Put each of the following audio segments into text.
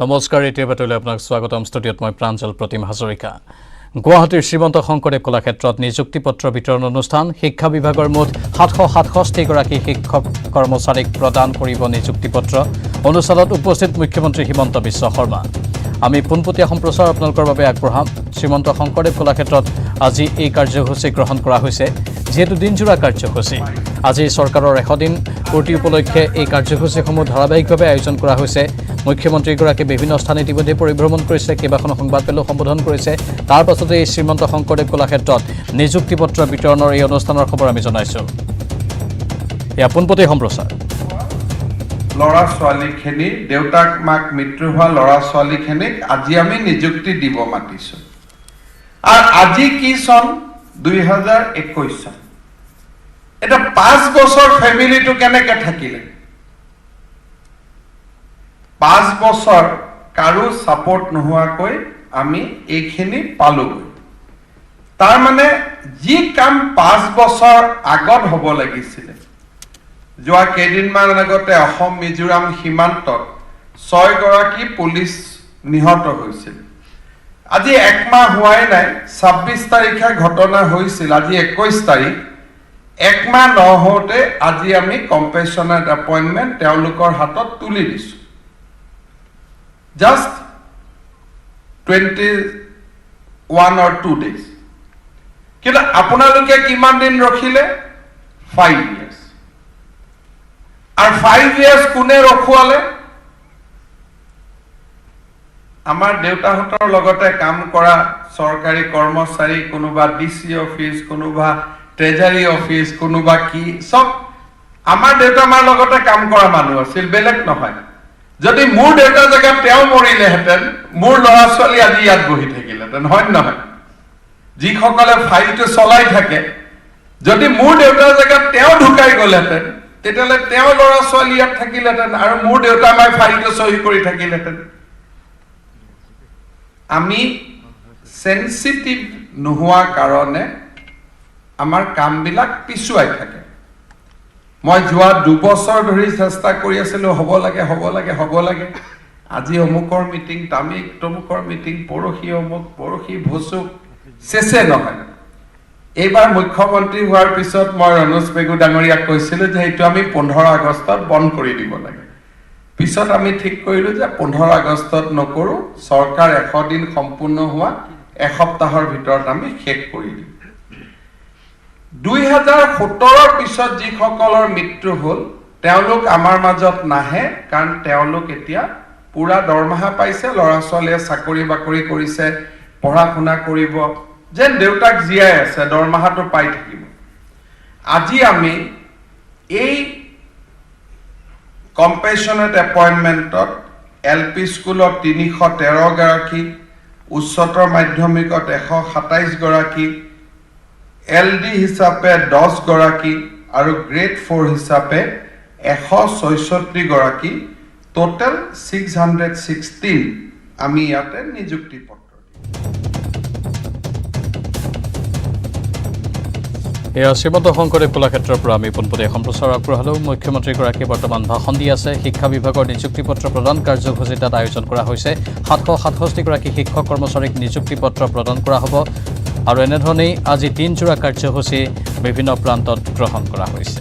নমস্কাৰ এতিয়া বাতৰিলৈ আপোনাক স্বাগতম ষ্টুডিঅ'ত মই প্ৰাঞ্জল প্ৰতিম হাজৰিকা গুৱাহাটীৰ শ্ৰীমন্ত শংকৰদেৱ কলাক্ষেত্ৰত নিযুক্তি পত্ৰ বিতৰণ অনুষ্ঠান শিক্ষা বিভাগৰ মুঠ 767 গৰাকী শিক্ষক কৰ্মচাৰীক প্ৰদান কৰিব নিযুক্তি পত্ৰ অনুষ্ঠানত উপস্থিত মুখ্যমন্ত্ৰী হিমন্ত বিশ্ব শৰ্মা আমি পোনপটীয়া সম্প্ৰচাৰ আপোনালোকৰ বাবে আগবঢ়াম শ্ৰীমন্ত শংকৰদেৱ কলাক্ষেত্ৰত আজি এই কাৰ্যসূচী গ্ৰহণ কৰা হৈছে যেহেতু দিনজোৰা কাৰ্যসূচী আজি চৰকাৰৰ 100 দিন পূৰ্তি উপলক্ষে এই কাৰ্যসূচীসমূহ ধাৰাবাহিকভাৱে আয়োজন কৰা হৈছে মুখ্যমন্ত্ৰীগৰাকী বিভিন্ন স্থান ইতিমধ্যে পৰিভ্ৰমণ কৰিছে কেইবাখনো সংবাদমেলো সম্বোধন কৰিছে তাৰ পাছতে এই শ্ৰীমন্ত শংকৰদেৱ কলাক্ষেত্ৰত নিযুক্তি পত্ৰ বিতৰণৰ এই অনুষ্ঠানৰ খবৰ আমি জনাইছো এয়া পোনপটীয়া সম্প্ৰচাৰ লৰা ছোৱালীখিনি দেউতাক মাক মৃত্যু হোৱা লৰা ছোৱালীখিনিক আজি আমি নিযুক্তি দিব মাতিছো আৰু আজি কি সন 2021 সন এটা 5 বছৰ ফ্যামিলিটো কেনেকৈ থাকিলে 5 বছৰ কাৰো সাপোৰ্ট নোহোৱাকৈ আমি এইখিনি পালোগৈ তাৰ মানে যি কাম 5 বছৰ আগত হ'ব লাগিছিল যোৱা কেইদিনমান আগতে অসম মিজোৰাম সীমান্তত 6 গৰাকী পুলিচ নিহত হৈছিল আজি এক মাহ হোৱাই নাই 26 তাৰিখে ঘটনা হৈছিল আজি 21 তাৰিখ এক মাহ নহওঁতে আজি আমি কম্পেশ্যনেট এপইণ্টমেণ্ট তেওঁলোকৰ হাতত তুলি দিছো just 21 or 2 days কিন্তু আপোনালোকে কিমান দিন ৰখিলে 5 years আর 5 years কোনে ৰখুৱালে আমাৰ দেউতাহঁতৰ লগতে কাম কৰা সৰকাৰি কৰ্মচাৰী কোনোবা ডিসি অফিস কোনোবা ট্ৰেজাৰী অফিস কোনোবা কি সব আমাৰ দেউতামাৰ লগতে কাম কৰা মানুহ আছিল বেলেগ নহয় যদি মোৰ দেউতা জায়গা তেও মৰিলে হেতেন মোৰ লৰা ছোৱালী আজি ইয়াত বহি থাকিলেতেন হয় নহয় যি সকলে ফাইলটো চলাই থাকে যদি মোৰ দেউতা জায়গা তেও ঢুকাই গলেতেন তেতিয়ালে তেও লৰা ছোৱালী ইয়াত থাকিলেতেন আৰু মোৰ দেউতা মাই ফাইলটো সহি কৰি থাকিলেতেন আমি সেনসিটিভ নোহোৱা কাৰণে আমাৰ কামবিলাক পিছুৱাই থাকে মই যোৱা 2 বছৰ ধৰি চেষ্টা কৰি আছিলো হ'ব লাগে আজি অমুকৰ মিটিং তামিক তমুকৰ মিটিং পৰখি অমুক পৰখি ভসু চেছে নহয় এইবাৰ মুখ্যমন্ত্ৰী হোৱাৰ পিছত মই ৰনোজ পেগু ডাঙৰীয়াক কৈছিলো যে এইটো আমি 15 আগষ্টত বন্ধ কৰি দিব লাগে পিছত আমি ঠিক কৰিলো যে 15 আগষ্টত নকৰো চৰকাৰ 100 দিন সম্পূৰ্ণ হোৱা এসপ্তাহৰ ভিতৰত আমি শেষ কৰি দিম 2017 পিছত যি সকলৰ মৃত্যু হল তেওঁলোক আমাৰ মাজত নাহে কাৰণ তেওঁলোক এতিয়া পুৰা দৰমহা পাইছে লৰা ছোৱালীয়ে চাকৰি বাকৰি কৰিছে পঢ়া শুনা কৰিব যেন দেউতাক জীয়াই আছে দৰমহাটো পাই থাকিব আজি আমি এই কম্পেশ্যনেট এপইণ্টমেণ্টত এলপি স্কুলত 313 গৰাকী উচ্চতৰ মাধ্যমিকত 127 গৰাকী এলডি হিচাপে 10 গৰাকী আৰু গ্ৰেড 4 হিচাপে 166 গৰাকী টোটাল 616 আমি ইয়াতে নিযুক্তি পত্ৰ এয়া শ্ৰীমন্ত শংকৰদেৱ কলাক্ষেত্ৰৰ পৰা আমি পোনপটীয়া সম্প্ৰচাৰ আগবঢ়ালোঁ মুখ্যমন্ত্ৰীগৰাকীয়ে বৰ্তমান ভাষণ দি আছে শিক্ষা বিভাগৰ নিযুক্তি পত্ৰ প্ৰদান কাৰ্যসূচী তাত আয়োজন কৰা হৈছে 767 গৰাকী শিক্ষক কৰ্মচাৰীক নিযুক্তি পত্ৰ প্ৰদান কৰা হ'ব আৰু এনেধৰণেই আজি দিনজোৰা কাৰ্যসূচী বিভিন্ন প্ৰান্তত গ্ৰহণ কৰা হৈছে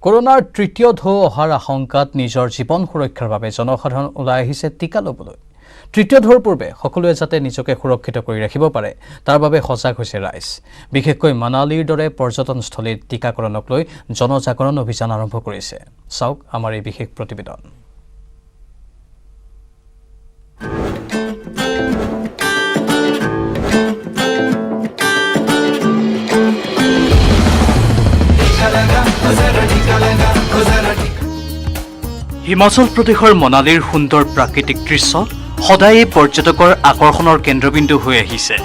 কৰোনাৰ তৃতীয় ঢৌ অহাৰ আশংকাত নিজৰ জীৱন সুৰক্ষাৰ বাবে জনসাধাৰণ ওলাই আহিছে টিকা ল'বলৈ তৃতীয় ঢৌৰ পূৰ্বে সকলোৱে যাতে নিজকে সুৰক্ষিত কৰি ৰাখিব পাৰে তাৰ বাবে সজাগ হৈছে ৰাইজ বিশেষকৈ মানালীৰ দৰে পৰ্যটনস্থলীত টিকাকৰণক লৈ জনজাগৰণ অভিযান আৰম্ভ কৰিছে চাওক আমাৰ এই বিশেষ প্ৰতিবেদন হিমাচল প্ৰদেশৰ মনালীৰ সুন্দৰ প্ৰাকৃতিক দৃশ্য সদায়ে পৰ্যটকৰ আকৰ্ষণৰ কেন্দ্ৰবিন্দু হৈ আহিছে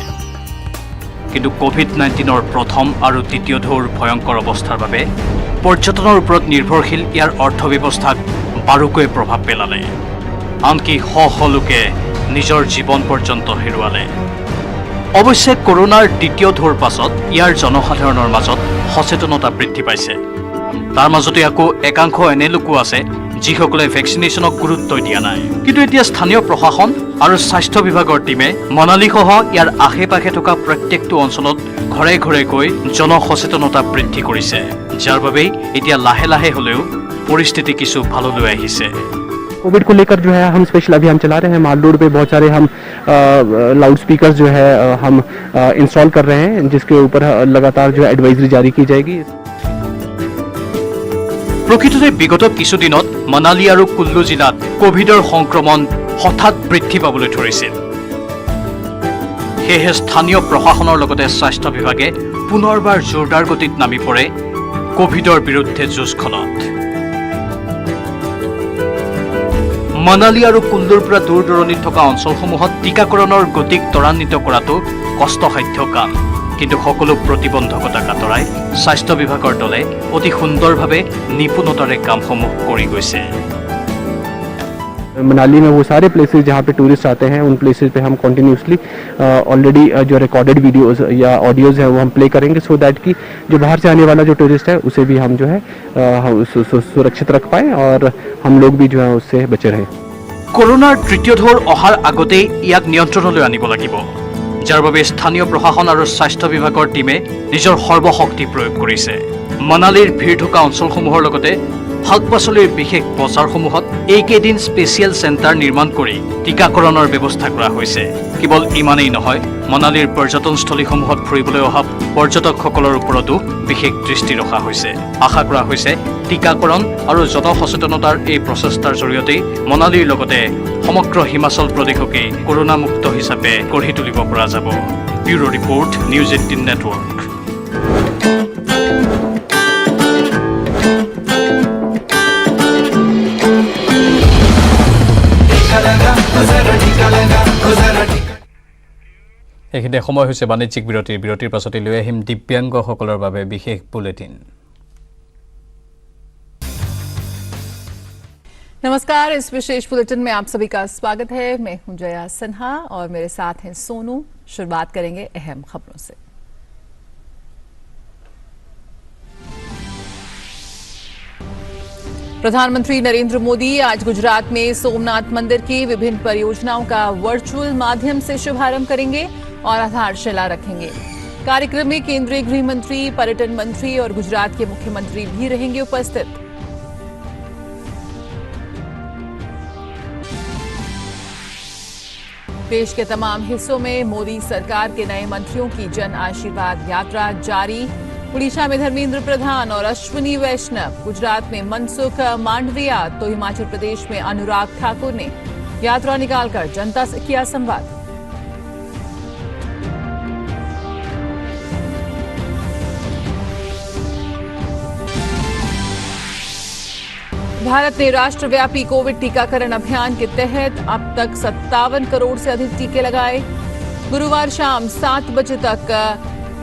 কিন্তু কোভিড-19ৰ প্ৰথম আৰু দ্বিতীয় ঢৌৰ ভয়ংকৰ অৱস্থাৰ বাবে পৰ্যটনৰ ওপৰত নিৰ্ভৰশীল ইয়াৰ অৰ্থব্যৱস্থাক বাৰুকৈ প্ৰভাৱ পেলালে আনকি শ শ লোকে নিজৰ জীৱন পৰ্যন্ত হেৰুৱালে। অৱশ্যে কৰোনাৰ দ্বিতীয় ঢৌৰ পাছত ইয়াৰ জনসাধাৰণৰ মাজত সচেতনতা বৃদ্ধি পাইছে। তাৰ মাজতে আকৌ একাংশ এনে লোকো আছে যিসকলে ভেকচিনেশ্যনক গুৰুত্ব দিয়া নাই। কিন্তু এতিয়া স্থানীয় প্ৰশাসন আৰু স্বাস্থ্য বিভাগৰ টীমে মনালীসহ ইয়াৰ আশে পাশে থকা প্ৰত্যেকটো অঞ্চলত ঘৰে ঘৰে গৈ জনসচেতনতা বৃদ্ধি কৰিছে, যাৰ বাবেই এতিয়া লাহে লাহে হ'লেও পৰিস্থিতি কিছু ভাললৈ আহিছে। कोविड को लेकर जो है हम स्पेशल अभियान चला रहे हैं। माल रोड पे बहुत सारे हम लाउड स्पीकर जो है हम इंस्टॉल कर रहे हैं, जिसके ऊपर लगातार जो है एडवाइजरी जारी की जाएगी। প্ৰকৃততে বিগত কিছুদিনত মনালী আৰু কুল্লু জিলাত কোভিডৰ সংক্ৰমণ হঠাৎ বৃদ্ধি পাবলৈ ধৰিছিল। সেয়েহে স্থানীয় প্ৰশাসনৰ লগতে স্বাস্থ্য বিভাগে পুনৰবাৰ জোৰদাৰ গতিত নামি পৰে কোভিডৰ বিৰুদ্ধে যুঁজখনত। মনালী আৰু কুল্লুৰ পৰা দূৰ দূৰণিত থকা অঞ্চলসমূহত টীকাকৰণৰ গতিক ত্বৰান্বিত কৰাটো কষ্টসাধ্য কাম। কিন্তু সকলো প্ৰতিবন্ধকতাক আঁতৰাই স্বাস্থ্য বিভাগৰ দলে অতি সুন্দৰভাৱে নিপুণতাৰে কামসমূহ কৰি গৈছে। मनाली में वो सारे प्लेसेस जहाँ पे टूरिस्ट आते हैं, उन प्लेसेस पे हम कंटिन्यूसली ऑलरेडी जो रिकॉर्डेड वीडियोस या ऑडियोज हैं वो हम प्ले करेंगे, सो दैट कि जो बाहर से आने वाला जो टूरिस्ट है उसे भी हम जो है सुरक्षित रख पाएँ और हम लोग भी जो है उससे बचे रहें। কৰোনাৰ তৃতীয় ঢৌৰ অহাৰ আগতেই ইয়াক নিয়ন্ত্ৰণলৈ আনিব লাগিব, যাৰ বাবে স্থানীয় প্ৰশাসন আৰু স্বাস্থ্য বিভাগৰ টীমে নিজৰ সৰ্বশক্তি প্ৰয়োগ কৰিছে। মনালীৰ ভিৰ থকা অঞ্চলসমূহৰ লগতে শাক পাচলিৰ বিশেষ বজাৰসমূহত এইকেইদিন স্পেচিয়েল চেণ্টাৰ নিৰ্মাণ কৰি টীকাকৰণৰ ব্যৱস্থা কৰা হৈছে। কেৱল ইমানেই নহয়, মনালীৰ পৰ্যটনস্থলীসমূহত ফুৰিবলৈ অহা পৰ্যটকসকলৰ ওপৰতো বিশেষ দৃষ্টি ৰখা হৈছে। আশা কৰা হৈছে টীকাকৰণ আৰু জনসচেতনতাৰ এই প্ৰচেষ্টাৰ জৰিয়তে মনালীৰ লগতে সমগ্ৰ হিমাচল প্ৰদেশকেই কৰোনামুক্ত হিচাপে গঢ়ি তুলিব পৰা যাব। Bureau report, news 18 network. এইখিনিতে সময় হৈছে বাণিজ্যিক বিৰতিৰ পাছতে লৈ আহিম দিব্যাংগসকলৰ বাবে বিশেষ বুলেটিন। नमस्कार, इस विशेष बुलेटिन में आप सभी का स्वागत है। मैं हूं जया सिन्हा और मेरे साथ हैं सोनू। शुरुआत करेंगे अहम खबरों से। प्रधानमंत्री नरेंद्र मोदी आज गुजरात में सोमनाथ मंदिर की विभिन्न परियोजनाओं का वर्चुअल माध्यम से शुभारंभ करेंगे और आधारशिला रखेंगे। कार्यक्रम में केंद्रीय गृह मंत्री, पर्यटन मंत्री और गुजरात के मुख्यमंत्री भी रहेंगे उपस्थित। देश के तमाम हिस्सों में मोदी सरकार के नए मंत्रियों की जन आशीर्वाद यात्रा जारी। उड़ीसा में धर्मेंद्र प्रधान और अश्विनी वैष्णव, गुजरात में मनसुख मांडविया तो हिमाचल प्रदेश में अनुराग ठाकुर ने यात्रा निकालकर जनता से किया संवाद। भारत ने राष्ट्रव्यापी कोविड टीकाकरण अभियान के तहत अब तक 57 करोड़ से अधिक टीके लगाए। गुरुवार शाम 7 बजे तक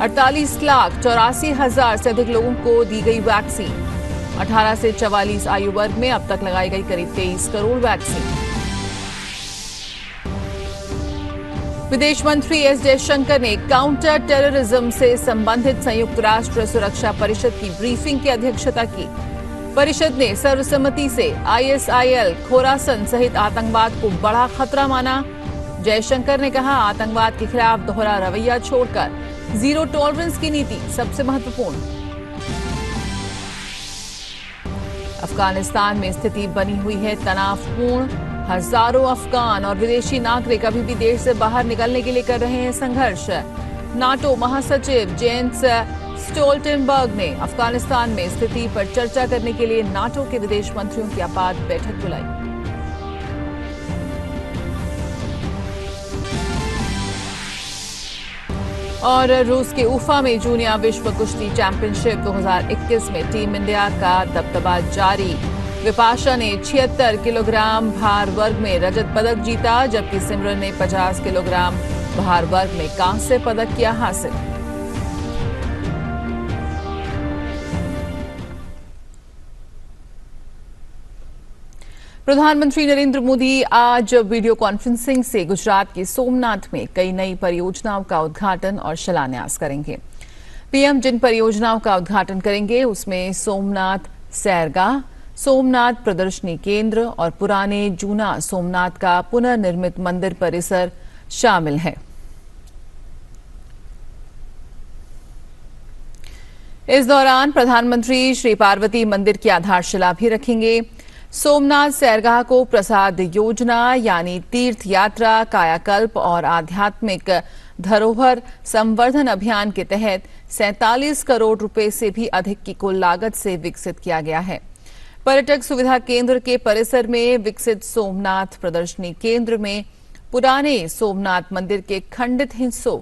48,84,000 से अधिक लोगों को दी गई वैक्सीन। 18 से 44 आयु वर्ग में अब तक लगाई गई करीब 23 करोड़ वैक्सीन। विदेश मंत्री एस जयशंकर ने काउंटर टेररिज्म से संबंधित संयुक्त राष्ट्र सुरक्षा परिषद की ब्रीफिंग की अध्यक्षता की। परिषद ने सर्वसम्मति से ISIL, खोरासन सहित आतंकवाद को बड़ा खतरा माना। जयशंकर ने कहा, आतंकवाद के खिलाफ दोहरा रवैया छोड़कर जीरो टॉलरेंस की नीति सबसे महत्वपूर्ण। अफगानिस्तान में स्थिति बनी हुई है तनावपूर्ण। हजारों अफगान और विदेशी नागरिक अभी भी देश से बाहर निकलने के लिए कर रहे हैं संघर्ष। नाटो महासचिव जेंस स्टोल्टेनबर्ग ने अफगानिस्तान में स्थिति पर चर्चा करने के लिए नाटो के विदेश मंत्रियों की आपात बैठक बुलाई। और रूस के उफा में जूनियर विश्व कुश्ती चैंपियनशिप 2021 में टीम इंडिया का दबदबा जारी। विपाशा ने 76 किलोग्राम भार वर्ग में रजत पदक जीता, जबकि सिमरन ने 50 किलोग्राम भार वर्ग में कांस्य पदक किया हासिल। प्रधानमंत्री नरेंद्र मोदी आज वीडियो कॉन्फ्रेंसिंग से गुजरात के सोमनाथ में कई नई परियोजनाओं का उद्घाटन और शिलान्यास करेंगे। पीएम जिन परियोजनाओं का उद्घाटन करेंगे उसमें सोमनाथ सैरगाह, सोमनाथ प्रदर्शनी केंद्र और पुराने जूना सोमनाथ का पुनर्निर्मित मंदिर परिसर शामिल है। इस दौरान प्रधानमंत्री श्री पार्वती मंदिर की आधारशिला भी रखेंगे। सोमनाथ सैरगाह को प्रसाद योजना यानी तीर्थ यात्रा, कायाकल्प और आध्यात्मिक धरोहर संवर्धन अभियान के तहत 47 करोड़ रुपए से भी अधिक की कुल लागत से विकसित किया गया है। पर्यटक सुविधा केंद्र के परिसर में विकसित सोमनाथ प्रदर्शनी केंद्र में पुराने सोमनाथ मंदिर के खंडित हिस्सों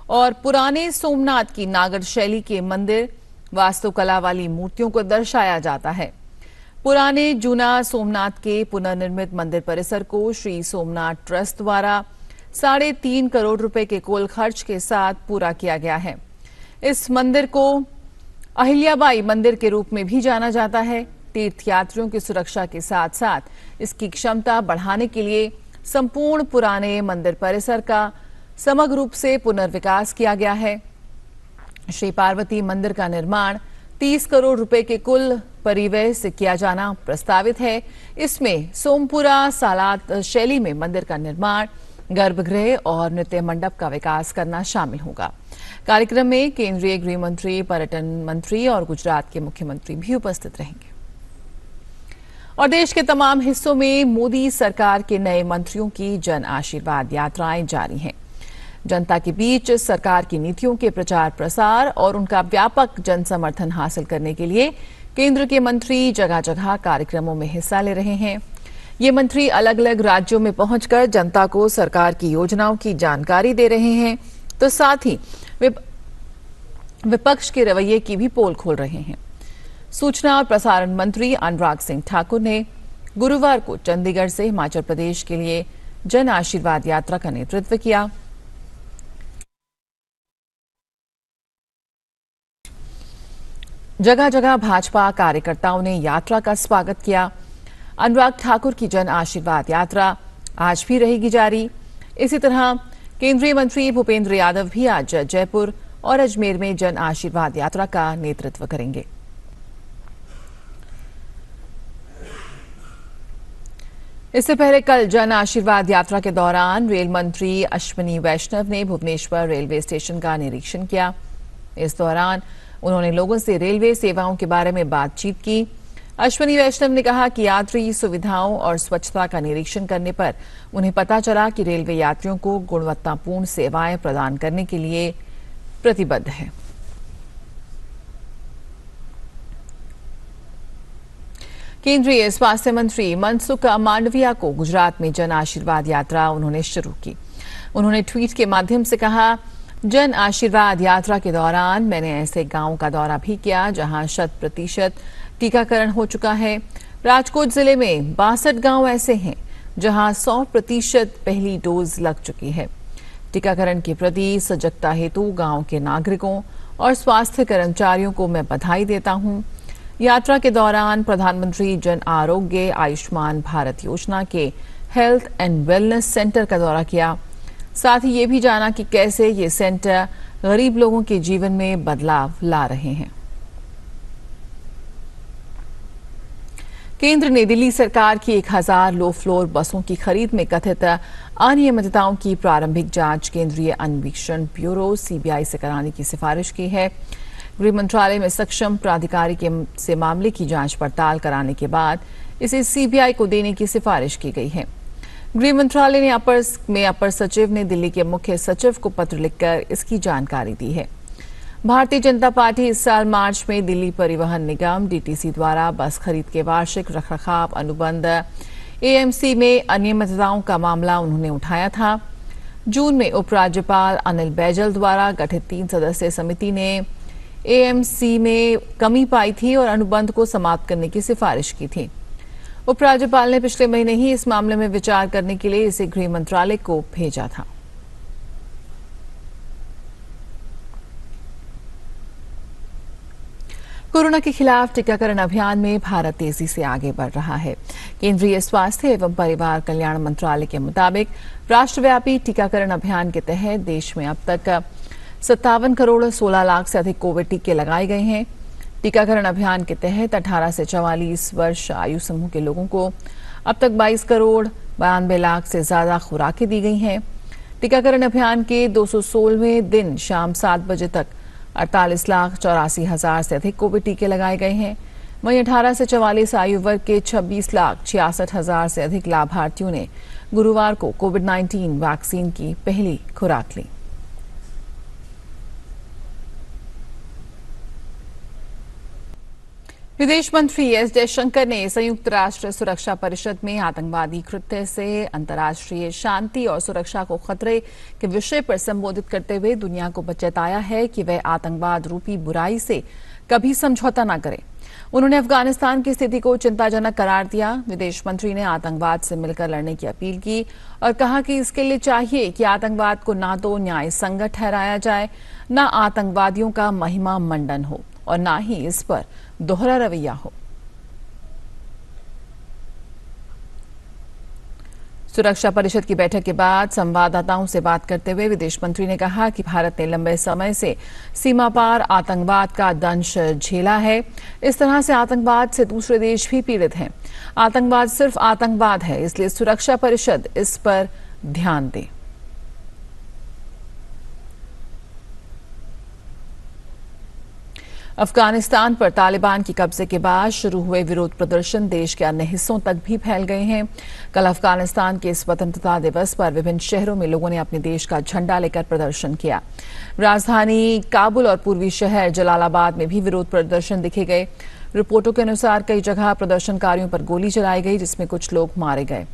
और पुराने सोमनाथ की नागर शैली के मंदिर, वास्तुकला वाली मूर्तियों को दर्शाया जाता है। पुराने जूना सोमनाथ के पुनर्निर्मित मंदिर परिसर को श्री सोमनाथ ट्रस्ट द्वारा 3.5 करोड़ रुपए के कुल खर्च के साथ पूरा किया गया है। इस मंदिर को अहिल्याबाई मंदिर के रूप में भी जाना जाता है। तीर्थयात्रियों की सुरक्षा के साथ साथ इसकी क्षमता बढ़ाने के लिए संपूर्ण पुराने मंदिर परिसर का समग्र रूप से पुनर्विकास किया गया है। श्री पार्वती मंदिर का निर्माण 30 करोड़ रुपए के कुल परिव्यय से किया जाना प्रस्तावित है। इसमें सोमपुरा सालात शैली में मंदिर का निर्माण, गर्भगृह और नृत्य मंडप का विकास करना शामिल होगा। कार्यक्रम में केंद्रीय गृह मंत्री, पर्यटन मंत्री और गुजरात के मुख्यमंत्री भी उपस्थित रहेंगे। और देश के तमाम हिस्सों में मोदी सरकार के नए मंत्रियों की जन आशीर्वाद यात्राएं जारी हैं। जनता के बीच सरकार की नीतियों के प्रचार प्रसार और उनका व्यापक जन समर्थन हासिल करने के लिए केंद्र के मंत्री जगह जगह कार्यक्रमों में हिस्सा ले रहे हैं। ये मंत्री अलग अलग राज्यों में पहुंचकर जनता को सरकार की योजनाओं की जानकारी दे रहे हैं, तो साथ ही विपक्ष के रवैये की भी पोल खोल रहे हैं। सूचना और प्रसारण मंत्री अनुराग सिंह ठाकुर ने गुरुवार को चंडीगढ़ से हिमाचल प्रदेश के लिए जन आशीर्वाद यात्रा का नेतृत्व किया। जगह जगह भाजपा कार्यकर्ताओं ने यात्रा का स्वागत किया। अनुराग ठाकुर की जन आशीर्वाद यात्रा आज भी रहेगी जारी। इसी तरह केंद्रीय मंत्री भूपेंद्र यादव भी आज जयपुर और अजमेर में जन आशीर्वाद यात्रा का नेतृत्व करेंगे। इससे पहले कल जन आशीर्वाद यात्रा के दौरान रेल मंत्री अश्विनी वैष्णव ने भुवनेश्वर रेलवे स्टेशन का निरीक्षण किया। इस दौरान उन्होंने लोगों से रेलवे सेवाओं के बारे में बातचीत की। अश्विनी वैष्णव ने कहा कि यात्री सुविधाओं और स्वच्छता का निरीक्षण करने पर उन्हें पता चला कि रेलवे यात्रियों को गुणवत्तापूर्ण सेवाएं प्रदान करने के लिए प्रतिबद्ध है। केंद्रीय स्वास्थ्य मंत्री मनसुख मांडविया को गुजरात में जन आशीर्वाद यात्रा उन्होंने शुरू की। उन्होंने ट्वीट के माध्यम से कहा, जन आशीर्वाद यात्रा के दौरान मैंने ऐसे गांवों का दौरा भी किया जहां 100% टीकाकरण हो चुका है। राजकोट जिले में 62 गांव ऐसे हैं जहां 100% पहली डोज लग चुकी है। टीकाकरण के प्रति सजगता हेतु गांव के नागरिकों और स्वास्थ्य कर्मचारियों को मैं बधाई देता हूं। यात्रा के दौरान प्रधानमंत्री जन आरोग्य आयुष्मान भारत योजना के हेल्थ एंड वेलनेस सेंटर का दौरा किया। साथ ही ये भी जाना कि कैसे ये सेंटर गरीब लोगों के जीवन में बदलाव ला रहे हैं। केंद्र ने दिल्ली सरकार की 1000 लो फ्लोर बसों की खरीद में कथित अनियमितताओं की प्रारंभिक जांच केंद्रीय अन्वेषण ब्यूरो सीबीआई से कराने की सिफारिश की है। गृह मंत्रालय में सक्षम प्राधिकारी से मामले की जांच पड़ताल कराने के बाद इसे सीबीआई को देने की सिफारिश की गई है। गृह मंत्रालय ने अपर सचिव ने दिल्ली के मुख्य सचिव को पत्र लिखकर इसकी जानकारी दी है। भारतीय जनता पार्टी इस साल मार्च में दिल्ली परिवहन निगम डीटीसी द्वारा बस खरीद के वार्षिक रखरखाव अनुबंध एएमसी में अनियमितताओं का मामला उन्होंने उठाया था। जून में उपराज्यपाल अनिल बैजल द्वारा गठित 3 सदस्यीय समिति ने एएमसी में कमी पाई थी और अनुबंध को समाप्त करने की सिफारिश की थी। उपराज्यपाल ने पिछले महीने ही इस मामले में विचार करने के लिए इसे गृह मंत्रालय को भेजा था। कोरोना कोरोना के खिलाफ टीकाकरण अभियान में भारत तेजी से आगे बढ़ रहा है। केंद्रीय स्वास्थ्य एवं परिवार कल्याण मंत्रालय के मुताबिक राष्ट्रव्यापी टीकाकरण अभियान के तहत देश में अब तक 57 करोड़ 16 लाख से अधिक कोविड टीके लगाए गए हैं। टीकाकरण अभियान के तहत 18 से 44 वर्ष आयु समूह के लोगों को अब तक 22 करोड़ 92 लाख से ज्यादा खुराकें दी गई हैं। टीकाकरण अभियान के 216वें दिन शाम 7 बजे तक 48,84,000 से अधिक कोविड टीके लगाए गए हैं। वहीं 18 से 44 आयु वर्ग के 26,66,000 से अधिक लाभार्थियों ने गुरुवार को कोविड-19 वैक्सीन की पहली खुराक ली। विदेश मंत्री एस जयशंकर ने संयुक्त राष्ट्र सुरक्षा परिषद में आतंकवादी कृत्य से अंतर्राष्ट्रीय शांति और सुरक्षा को खतरे के विषय पर संबोधित करते हुए दुनिया को चेताया है कि वह आतंकवाद रूपी बुराई से कभी समझौता न करे। उन्होंने अफगानिस्तान की स्थिति को चिंताजनक करार दिया। विदेश मंत्री ने आतंकवाद से मिलकर लड़ने की अपील की और कहा कि इसके लिए चाहिए कि आतंकवाद को ना तो न्याय संगत ठहराया जाए, न आतंकवादियों का महिमा मंडन हो और न ही इस पर दोहरा रवैया हो। सुरक्षा परिषद की बैठक के बाद संवाददाताओं से बात करते हुए विदेश मंत्री ने कहा कि भारत ने लंबे समय से सीमा पार आतंकवाद का दंश झेला है। इस तरह से आतंकवाद से दूसरे देश भी पीड़ित हैं। आतंकवाद सिर्फ आतंकवाद है, इसलिए सुरक्षा परिषद इस पर ध्यान दे। अफगानिस्तान पर तालिबान की कब्जे के बाद शुरू हुए विरोध प्रदर्शन देश के अन्य हिस्सों तक भी फैल गए हैं। कल अफगानिस्तान के स्वतंत्रता दिवस पर विभिन्न शहरों में लोगों ने अपने देश का झंडा लेकर प्रदर्शन किया। राजधानी काबुल और पूर्वी शहर जलालाबाद में भी विरोध प्रदर्शन दिखे गए। रिपोर्टों के अनुसार कई जगह प्रदर्शनकारियों पर गोली चलाई गई, जिसमें कुछ लोग मारे गए।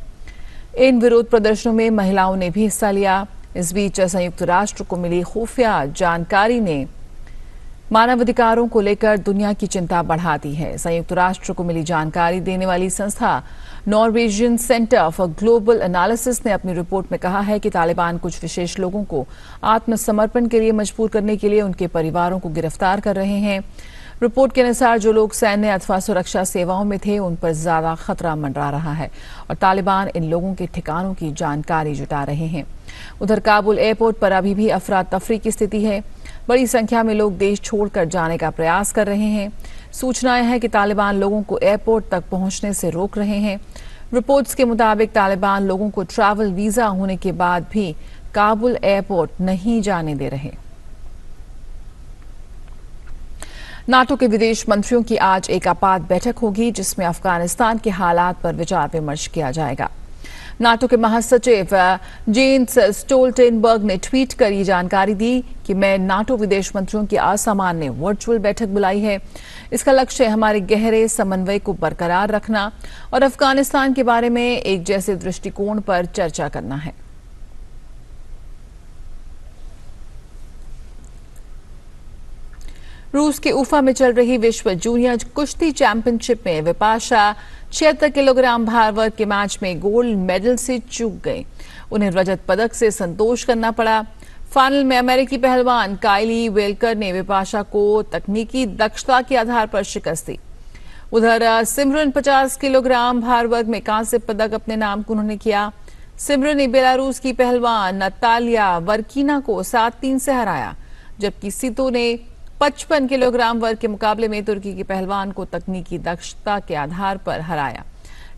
इन विरोध प्रदर्शनों में महिलाओं ने भी हिस्सा लिया। इस बीच संयुक्त राष्ट्र को मिली खुफिया जानकारी ने मानवाधिकारों को लेकर दुनिया की चिंता बढ़ा दी है। संयुक्त राष्ट्र को मिली जानकारी देने वाली संस्था Norwegian centre for global analysis ने अपनी रिपोर्ट में कहा है कि तालिबान कुछ विशेष लोगों को आत्मसमर्पण के लिए मजबूर करने के लिए उनके परिवारों को गिरफ्तार कर रहे हैं। रिपोर्ट के अनुसार जो लोग सैन्य अथवा सुरक्षा सेवाओं में थे उन पर ज्यादा खतरा मंडरा रहा है और तालिबान इन लोगों के ठिकानों की जानकारी जुटा रहे हैं। उधर काबुल एयरपोर्ट पर अभी भी अफरा तफरी की स्थिति है। बड़ी संख्या में लोग देश छोड़कर जाने का प्रयास कर रहे हैं। सूचनाएं हैं कि तालिबान लोगों को एयरपोर्ट तक पहुंचने से रोक रहे हैं। रिपोर्ट्स के मुताबिक तालिबान लोगों को ट्रैवल वीजा होने के बाद भी काबुल एयरपोर्ट नहीं जाने दे रहे। नाटो के विदेश मंत्रियों की आज एक आपात बैठक होगी, जिसमें अफगानिस्तान के हालात पर विचार विमर्श किया जाएगा। नाटो के महासचिव जेन्स स्टोल्टेनबर्ग ने ट्वीट कर ये जानकारी दी कि मैं नाटो विदेश मंत्रियों की असामान्य वर्चुअल बैठक बुलाई है। इसका लक्ष्य हमारे गहरे समन्वय को बरकरार रखना और अफगानिस्तान के बारे में एक जैसे दृष्टिकोण पर चर्चा करना है। रूस के उफा में चल रही विश्व जूनियर कुश्ती चैंपियनशिप में विपाशा 76 किलोग्राम भार वर्ग के मैच में गोल्ड मेडल से चूक गए। उन्हें रजत पदक से संतोष करना पड़ा। फाइनल में अमेरिकी पहलवान काइली वेलकर ने विपाशा को तकनीकी दक्षता के आधार पर शिकस्त दी। उधर सिमरन 50 किलोग्राम भार वर्ग में कांस्य पदक अपने नाम को उन्होंने किया। सिमरन ने बेलारूस की पहलवान नतालिया वर्कीना को 7-3 से हराया, जबकि सीतो ने 55 किलोग्राम वर्ग के मुकाबले में तुर्की की पहलवान को तकनीकी दक्षता के आधार पर हराया।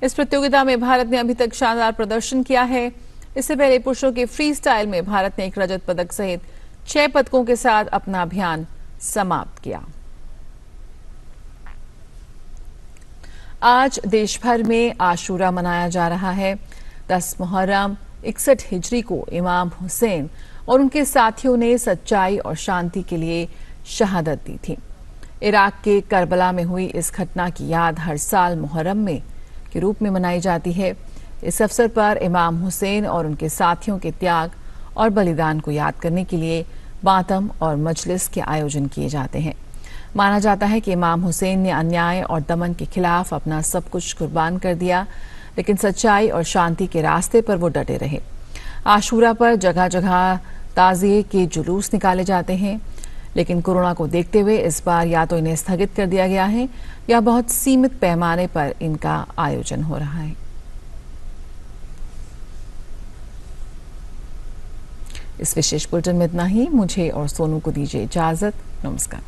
इस प्रतियोगिता में भारत ने अभी तक शानदार प्रदर्शन किया है। इससे पहले पुरुषों के फ्री स्टाइल में भारत ने एक रजत पदक सहित 6 पदकों के साथ अपना अभियान समाप्त किया। आज देश भर में आशूरा मनाया जा रहा है। 10 मुहर्रम 61 हिजरी को इमाम हुसैन और उनके साथियों ने सच्चाई और शांति के लिए शहादत दी थी। इराक के करबला में हुई इस घटना की याद हर साल मुहर्रम में के रूप में मनाई जाती है। इस अवसर पर इमाम हुसैन और उनके साथियों के त्याग और बलिदान को याद करने के लिए मातम और मजलिस के आयोजन किए जाते हैं। माना जाता है कि इमाम हुसैन ने अन्याय और दमन के खिलाफ अपना सब कुछ कुर्बान कर दिया, लेकिन सच्चाई और शांति के रास्ते पर वो डटे रहे। आशूरा पर जगह जगह ताज़िये के जुलूस निकाले जाते हैं। लेकिन कोरोना को देखते हुए इस बार या तो इन्हें स्थगित कर दिया गया है या बहुत सीमित पैमाने पर इनका आयोजन हो रहा है। इस विशेष बुलेटिन में इतना ही। मुझे और सोनू को दीजिए इजाजत। नमस्कार।